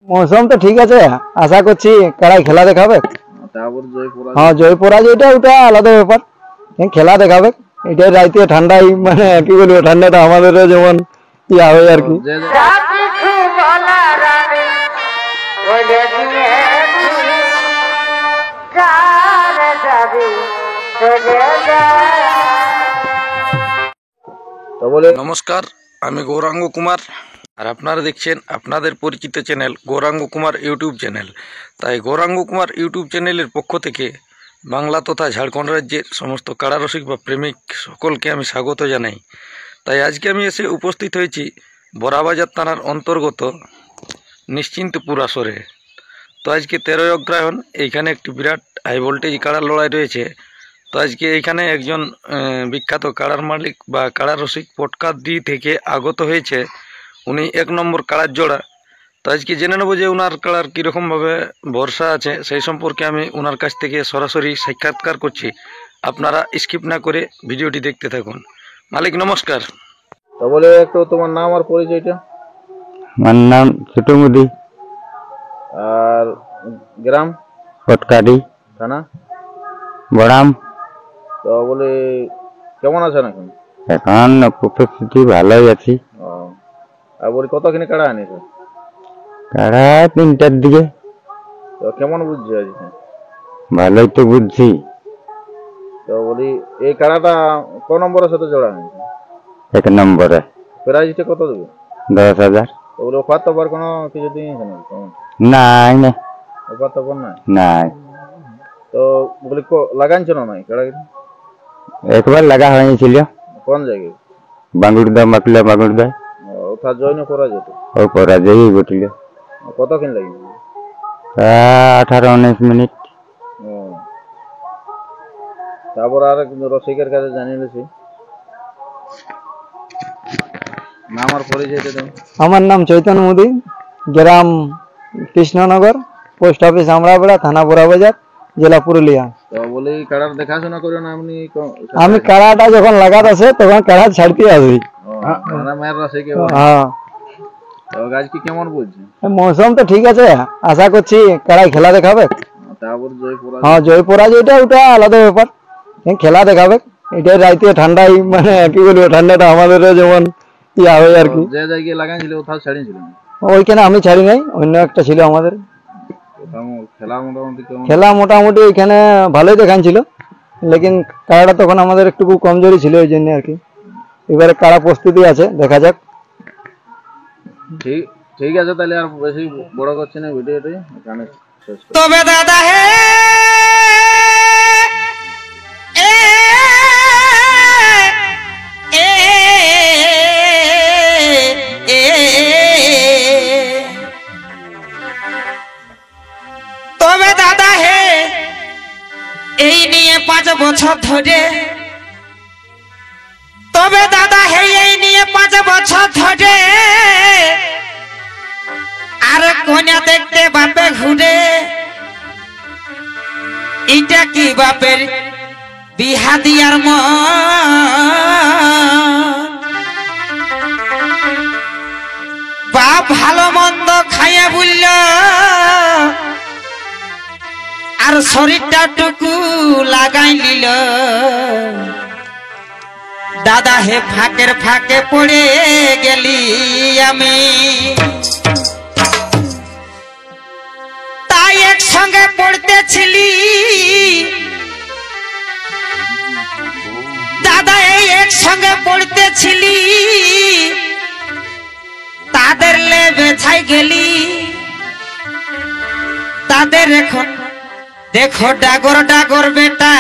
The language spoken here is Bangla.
মৌসুম তো ঠিক আছে, আশা করছি কারাই খেলা দেখাবে। হ্যাঁ, জয় পরাজয়টা ওটা আলাদা ব্যাপার, খেলা দেখাবে। এটাই রাইতে ঠান্ডাই, মানে কি বলবো, ঠান্ডাটা আমাদেরও যেমন ইয়া হয় আর কি। নমস্কার, আমি গৌরাঙ্গ কুমার, আর আপনারা দেখছেন আপনাদের পরিচিত channel Gouranga Kumar YouTube channel. তাই গৌরাঙ্গ কুমার ইউটিউব চ্যানেলের পক্ষ থেকে বাংলা তথা ঝাড়খণ্ড রাজ্যের সমস্ত কারারসিক বা প্রেমিক সকলকে আমি স্বাগত জানাই। তাই আজকে আমি এসে উপস্থিত হয়েছি বড়াবাজার থানার অন্তর্গত নিশ্চিন্তপুর আসরে। তো আজকে 13 অগ্রহায়ণ, এইখানে একটি বিরাট হাই ভোল্টেজ কাড়ার লড়াই রয়েছে। তো আজকে এইখানে একজন বিখ্যাত কাড়ার মালিক বা কাড়ার রসিক পটকাদি থেকে আগত হয়েছে। উনি 1 নম্বর কাড়ার জোড়া। তো আজকে জেনে নেব যে ওনার কাড়ার কীরকমভাবে ভরসা আছে, সেই সম্পর্কে আমি ওনার কাছ থেকে সরাসরি সাক্ষাৎকার করছি। আপনারা স্কিপ না করে ভিডিওটি দেখতে থাকুন। মালিক নমস্কার। তো বলে একটু তোমার নাম আর পরিচয়টা। আমার নাম ছোট মুদি, আর গ্রাম পটকাদি, থানা বড়াম। তো বলে কেমন আছেন এখন? এখন উপস্থিতি ভালোই আছি। আর বলি কতখানি কাড়া আনিস? কাড়া 3টার দিকে। তো কেমন বুঝছি আজকে? ভালোই তো বুঝছি। তো বলি এই কাড়াটা ক নম্বরের সাথে জোড়া আনিস? 1 নম্বরে। প্রাইজটা কত দেবে? 10,000। তো বলে অফার তো কোনো কিছু দিয়েছে না? নাই না, অফার তো নাই। নাই। তো বলি লাগাইছ না নাই কাড়া? একবার লাগা হয়েছিল। কোন জায়গায়? বাঙ্গুরদা, মাকলা বাঙ্গুরদা। অফার জয়েন করা যেত? ও করা যাই ঘটিল। কতক্ষণ লাগবে? 18-19 মিনিট। তারপর আর রসিকের কাছে জানিয়ে নিয়েছি। নাম আর পরিচয়টা দেন। আমার নাম চৈতন্য মুদি, গ্রাম কৃষ্ণনগর, পোস্ট অফিস আমরাপাড়া, থানা বড়াবাজার, জেলা পুরুলিয়া। তো বলি কাড়ার দেখাশোনা করে না আপনি? আমি কাড়াটা যখন লাগাত আছে তখন কাড়া ছাড়তে আসবি। হ্যাঁ, গাছ কি কেমন বলছে? মৌসুম তো ঠিক আছে, আশা করছি কাড়াই খেলা দেখাবে। তারপর হ্যাঁ, জয় পরাজয়টা ওটা আলাদা ব্যাপার, খেলা দেখাবে। এটাই রাইতে ঠান্ডাই, মানে কি বলবো, ঠান্ডাটা আমাদেরও যেমন ইয়া হয় আর কি। যে জায়গায় লাগাইছিল ওথাও ছাড়িয়েছিল? ওইখানে আমি ছাড়ি নাই, অন্য একটা ছিল আমাদের। খেলা মোটামুটি এখানে ভালোই দেখাচ্ছিল, লেকিন কাড়াটা তখন আমাদের একটু কমজোরি ছিল, ওই জন্য আর কি। এবারে কাড়া প্রস্তুতি আছে, দেখা যাক। ঠিক আছে, তাহলে আর বেশি বড় করছি না ভিডিওটি, এখানে শেষ করছি। তবে দাদা হে তবে দাদা হে এই নিয়ে 5 বছর ধরে, তবে দাদা হে এই নিয়ে 5 বছর ধরে, আর কন্যা দেখতে বাপে ঘুরে। এটা কি বাপের বিহা দিয়ার মন? বাপ ভালো মন্দ খাইয়া বলল, আর শরীরটা টুকু লাগাই নিল। দাদা হে ফাঁকের ফাঁকে পড়ে গেলি আমি, তাই একসঙ্গে পড়তেছিলি। দাদা এই একসঙ্গে পড়তেছিলি, তাদের লেবে ছাই গেলি। তাদের এখন দেখো ডাগর ডাগর বেটা